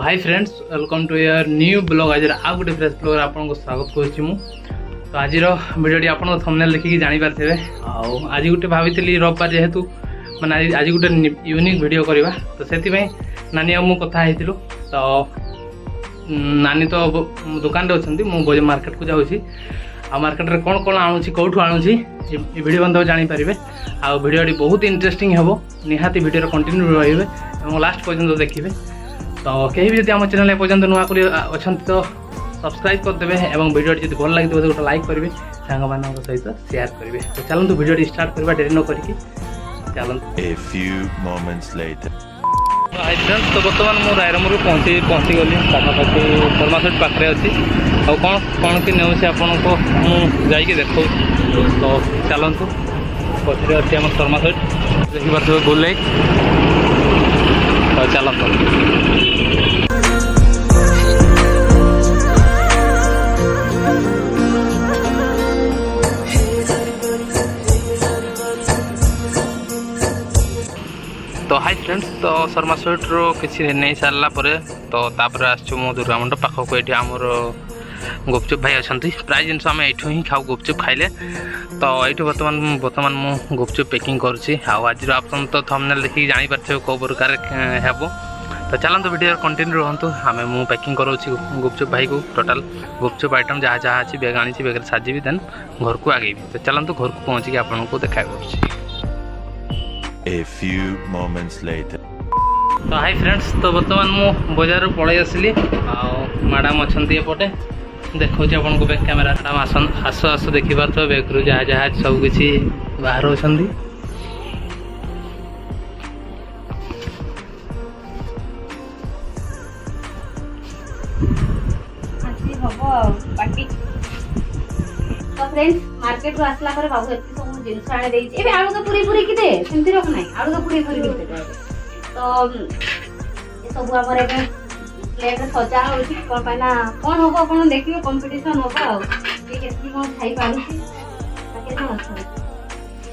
Hi friends welcome to your new blog. आज आउ गोटे फ्रेश ब्लॉग आपको स्वागत करुच्ची मु। तो आज भिडियोटी आप थंबनेल देखिए जानीपारे। आज गोटे भावी रविवार जेहेतु मैंने आज गोटे यूनिक वीडियो करवा तो से नानी मु कथा तो नानी तो दुकान रे अच्छी मुझे मार्केट को जाऊँगी आ मार्केट रे कौन कौन आणुची कौटू आणुची वीडियो बंद जानीपारे। आ भिडियोटी बहुत इंटरेस्टिंग हे निहाती वीडियो कंटिन्यू रहिबे और लास्ट पर्यंत देखिए। तो कहीं भी जब आम चैनल पर्यटन नुआ कर अच्छा तो सब्सक्राइब करदे और वीडियो जब भल लगे गोटे लाइक करेंगे सांग मान सहित शेयर करेंगे। तो चलते वीडियो स्टार्ट करवा डेरी न करके तो बर्तमान मुझे रायरमर पहुँची गली पाखापाखि फर्मासीट पाखे अच्छी और कौन कौन कि नौसी आपन को मुझे देखो। तो चलतु पछे अच्छी आम फर्मासीट देखिए गोल तो चलते। तो हाय फ्रेंड्स तो शर्मा स्वीट रो किसी नहीं सारा तो तापर आसचु मो दुर्गा मंडप पाखक ये आमर गुपचुप भाई अच्छा प्राय जिन आम यू ही खाऊ गुपचुप खाइले। तो ये बर्तमान मु गुपचुप पैकिंग करुँची आज आप तो थंबनेल देखिए जानीपारे कौ प्रकार हे। तो चलते वीडियो कंटिन्यू रुहतु आम मु पैकिंग करोची गुपचुप भाई को टोटाल गुपचुप आइटम जहाँ जहाँ अच्छी बेग आनी बेग साजी देन घर को आगे। तो चलते घर को पहुँचिक आपको देखा करुँची। A few moments later. तो हाय फ्रेंड्स तो बर्तमान मु बाजार पलि आसली मैडम अच्छा एपटे देखो आपन को बैक कैमेरा मैडम आस आस देखिपार बैग रु जहाँ जहाँ सब किसी बाहर अच्छा तो फ्रेंड्स मार्केट रो आसला पर बाबू एति सब जिंस आने देई एबे आलू का पूरी पूरी किते सेंती रख नाही आलू का पूरी पूरी किते तो ये सब हमर एबे प्लेट सजा होची कोन पाना कोन होबो अपन देखियो कंपटीशन होबो आ ये केसी कोन खाई पारू ताके ना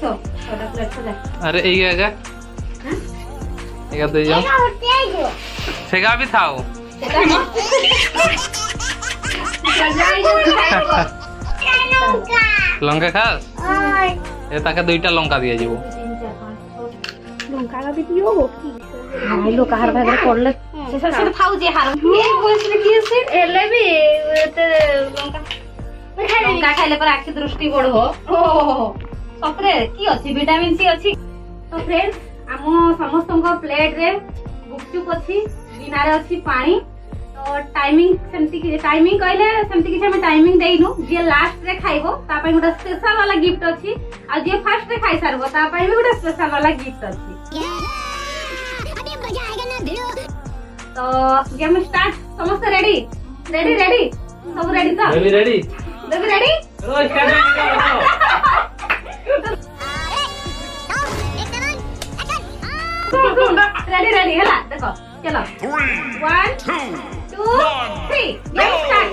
तो छोटा प्लेट सजा। अरे ये क्या हां ये दे जाओ सेगा भी थाओ लंका खास ये ताके दुईटा लंका दिया जीवो लंका का भी दियो हाय लो कार भाग पड़ले से से थाउ जे हार ये बोलले की से एले भी ते लंका खाइले पर आखि दृष्टि बड़ हो ओ सपरे की अछि विटामिन सी अछि। तो फ्रेंड्स हम समस्त को प्लेट रे गुपचुप अछि बिना रे अछि पानी। तो टाइमिंग सेमती कि टाइमिंग कहले सेमती कि हम टाइमिंग देइनु जे लास्ट रे खाइबो ता पय गोटा स्पेशल वाला गिफ्ट अछि आ जे फर्स्ट रे खाइ सारबो ता पय भी गोटा स्पेशल वाला गिफ्ट अछि। अभी मजा आएगा ना भिड़ो। तो गेम स्टार्ट समस्त रेडी रेडी रेडी सब रेडी तो बेबी रेडी बेबी रेडी ओ स्टार्ट रेडी रेडी हला देखो चलो 1 2 3 गेम स्टार्ट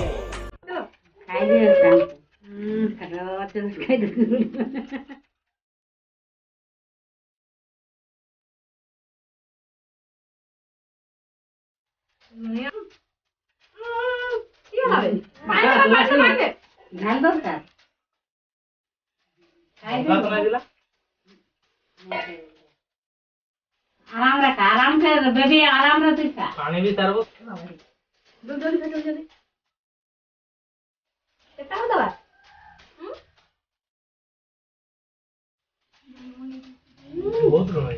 चलो खाइ दे करो चल खाइ दे ध्यान दो सर आराम से बेबी आराम रे तू पानी भी तारबो जल्दी केता हो दवा बहुत रो है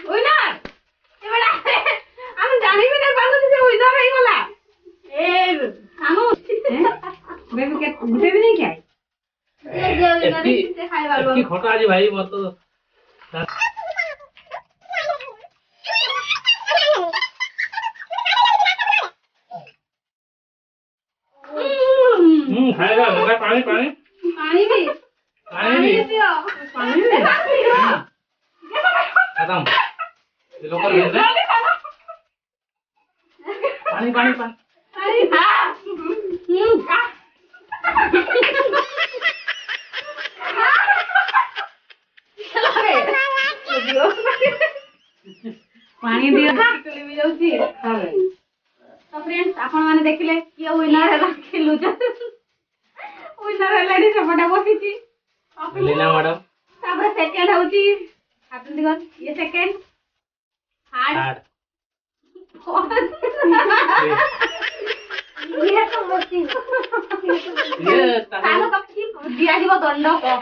ओइ ना ए बड़ा हम जानि भी ना पालो से ओइ ना रही वाला ए हम बेबी के गुटे भी नहीं खाई ये ना से खाई वालो की खोटा आज भाई मत तो खाएगा लगा पानी पानी पानी भी पियो पानी भी खत्म ये लोग कर दे पानी पानी पानी अरे हां पानी दियो चली भी जाउची तो फ्रेंड्स आपण माने देखिले किए विनर हैला कि लूजर विनर हैला डी सपटा बसिची लीना मैडम तापर सेकंड होची हाथन दिगन ये सेकंड थर्ड ये तो बसी ये तानो तो की दिया जीव दंड को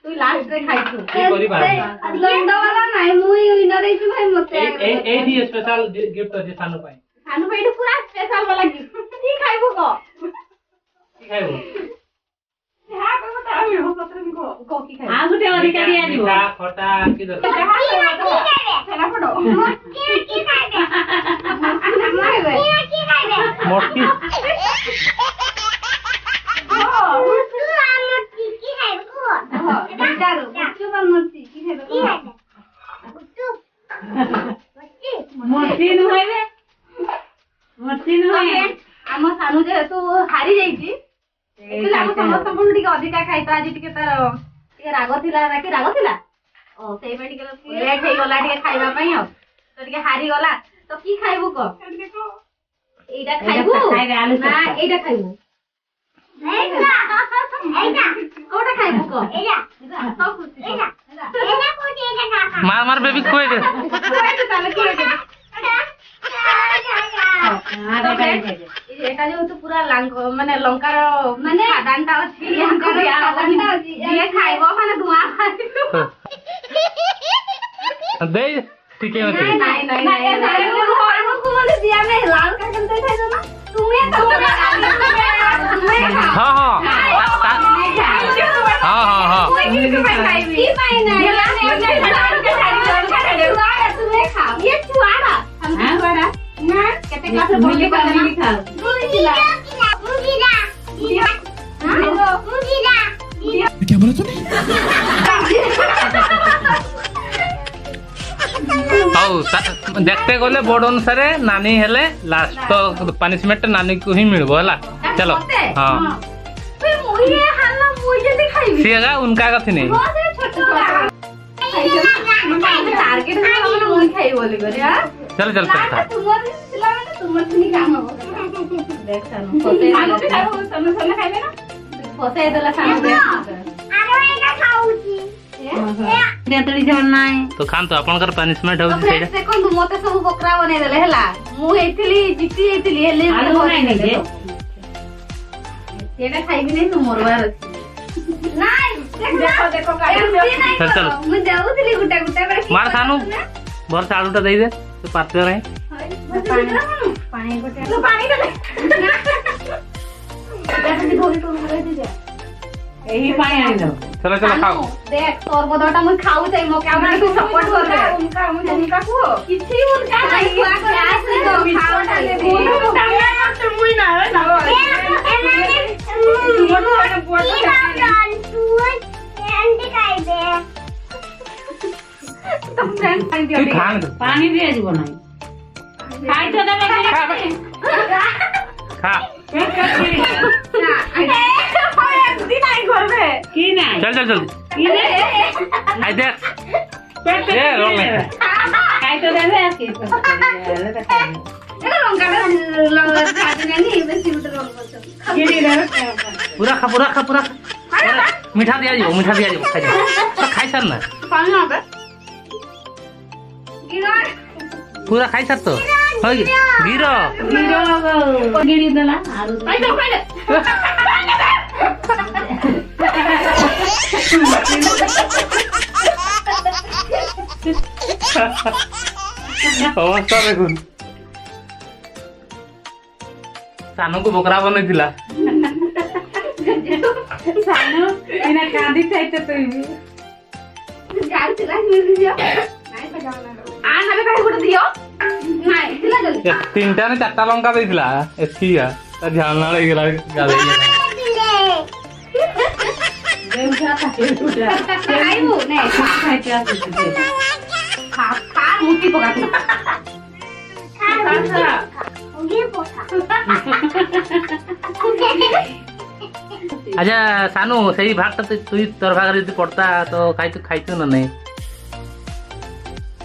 तू लास्ट रे खाइछु की करी बाबा दंड वाला नाही मुई विनर हैछु भाई मते ए दी स्पेशल गिफ्ट अछि सानु पाई सानु भाई पूरा स्पेशल वाला गिफ्ट की खाइबो की खाइबो हां को बता हम सत्र को की खाइबो हां गुटे अधिकारी आ जीव खटा की दरकार चला पड़ो की खाइबे की खाइबे मोटी आम सानू जेहेतु हारी जाइए अधिका खाई तो आज राग थिला ना कि राग थिला ओ सेई पे लेट हे गला खाइबा पई तो हारी गला तो की खाइबू को एटा खाइबू ना एटा खाइबू कोटा खाइबू को सब खुशी मार मार बेबी कोई दे এটা যেহেতু পুরা মানে লঙ্কার মানে খাদানটা আছে দিয়ে খাইব মানে ধোঁয়া দে ঠিক আছে নাই নাই নাই নাই আমাকে বলে দিয়া মে লাল কাকন তো খাইছো না তুমি हां हां हां हां हां की पाई ना तुम्हें खाओ ये छुआरा हम छुआरा ना केते क्लास में पढ़ले पढ़ले खाओ मुगीरा मुगीरा क्या बोला तूने? देखते गले बोर्ड अनुसार नानी हेले लास्ट तो पनिशमेंट नानी को ही मिलबो हला चलो हां सी आगा उनका कथि नहीं टारगेट मैं खाई बोली करे हां चल चल चल तुमर सुनी काम हो देख सानो फसे खाइबे ना फसे देला सानो अरे एका खाउची बेतड़ी जन नाही तो खान तो आपनकर पनिशमेंट हो छै सेकंड मोते सब बकरा बने देले हला मु हेतिली जीती हेतिली हेले नहीं जे एटा खाइबी नहीं मोर बार नहीं देखो देखो चल चल मु देउतली गुटा गुटा करे मार खानु भर से आलूटा दे दे तो पाते रहे पानी गोटे तो पानी दे जल्दी धोरी तो दे दे एही पानी आनी दो चलो चलो खाओ देख सरबदटा मु खाऊ छै मो कैमरा को सपोर्ट कर दे उनका को किछि उनका नहीं क्लास में तो खाओटा ले दे मुई ना ना पानी दिए जीव नहीं खाई तो देबे खा की नहीं चल चल चल की नहीं आई देख पेट ये रोल ले खाई तो देबे के एगो लंका खाते नहीं बेसी उतर लंका गिरी रे पूरा खा पूरा खा मीठा दिया जो खाई तो खाई सर ना पानी आ बे गिरा पूरा खाई सर तो हो गिरो गिरी देला आरु अवस्था देखुन सानो को बकरा बने दिला सानो इना कांदी खाइते तो गाल चला मिल दियो नहीं सजावना आ नबे काहे गुड दियो नहीं दिला जल्दी तीनटा ने चारटा लंका देइला एथिया त ध्यान ना लगे गाले देउसा खाते टूटा खाइबो नहीं खाइते आसे खा मुठी पका खा होगी पोखा अच्छा सानू सही भाग तो तू तोर भाग रे पड़ता तो खाई तो ना नहीं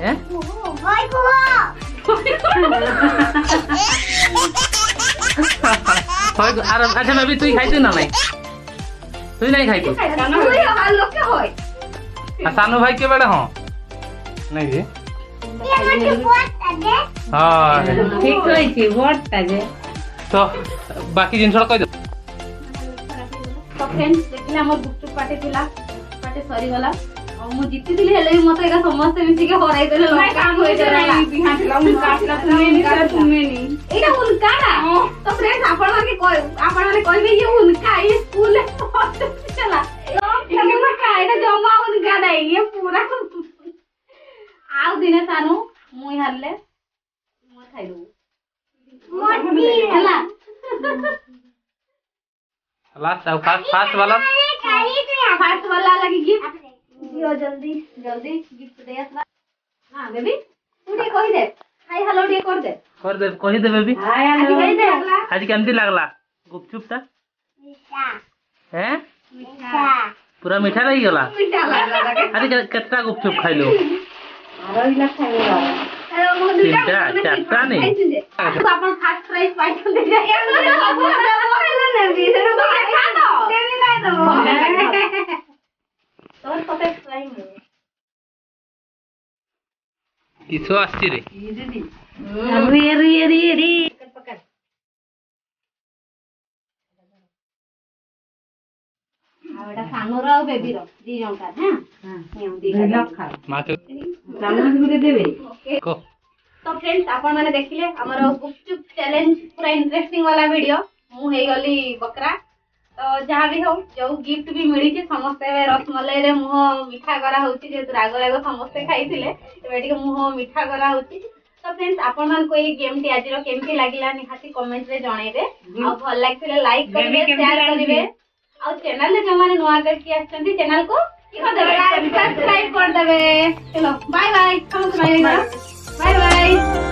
हैं अच्छा बेबी तुई खाइतु ना नहीं तुई नहीं खाइतु सानो भाई के बेले हाँ नहीं जी हाँ ठीक होइछि वोटटा जे तो बाकी जिनस कह दो तो फ्रेंड्स देखिले हमर गुपचुप पार्टी थिला पार्टी सरी गला और मु जीतिथिली हेले मते एका समस्त मिसी के हराई देले लंका होय जरा बिहाथिला उनका तुम्हें नहीं एटा उनका ना तो फ्रेंड्स आपण माने कहबे ये उनका ये स्कूल चला उनका एटा जमा उनका नहीं ये पूरा आउ दिने सानु मुई हारले मु खाइदो मोटी हला लास्ट अब फास्ट वाला लगी गिफ्ट दियो जल्दी गिफ्ट दे असला हां बेबी तू दे कहि दे हाय हेलो दे कहि दे बेबी हाय हेलो आज केमती लागला गुपचुप ता मीठा हैं मीठा पूरा मीठा रही गला मीठा लागला आज केतना गुपचुप खाइलो आरोइला खाइलो तीनटा चारटा नहीं तू अपन फर्स्ट प्राइज पाइछ दे जा बोले ने भी तो खा दो देवी नहीं दो तोर पते ट्राई में किसो आस्ती रे दीदी री पकड़ आवडा सानोर और बेबी रो दी जण का हां नियम दी खा मां के चामच गुटे देबे को तो फ्रेंड्स आपण माने देखिले हमर गुपचुप चैलेंज पूरा इंटरेस्टिंग वाला वीडियो मु हे गली बकरा तो जहाँ भी हो जो गिफ्ट भी मिली समस्ते रसमलाई रे मुह मिठा करा होची जे राग राग समस्ते खाइथिले एबे टिके मुह मिठा करा होची तो फ्रेंड्स आपण मान कोई गेम टी आज रो केमती लागिला निहाती कमेंट रे जणाइबे आ भल लागथिले लाइक करिवे शेयर करिवे आ चैनल ले जमाने नुआ करके आछंती चैनल को की कर देबे सब्सक्राइब कर देबे चलो बाय बाय हम बाय बाय